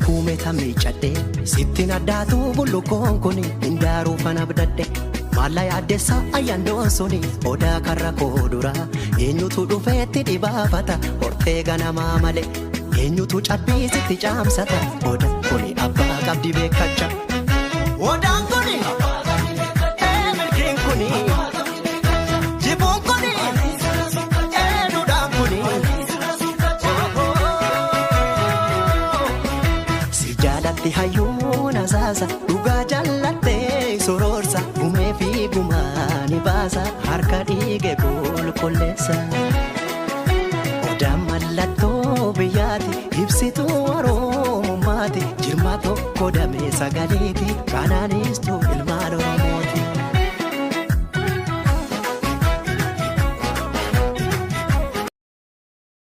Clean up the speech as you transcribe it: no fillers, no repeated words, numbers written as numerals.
fuume tamichadde sittin addaatu bullukoon kuni indaaruu fana bidadde maalla yaaddeessa ayyaandoon suni odaa karra koodura eenyutu dhufeetti dhibaafata hortee ganamaa malee eenyutu cabbiisitti caamsata odaa kuni abbaa qabdi beekacha odaan kuni milkiin kuni jibuun kuni duudhaan kuni Jalatti hayyuun asaasa dhugaa jallattee sororsa gumee fi gumaani baasa harka dhiige qulqulleessa. Odaan mallattoo biyyaati ibsituu oromummaati jirma tokko damee sagaleeti kanaanistuu ilmaan oromoo.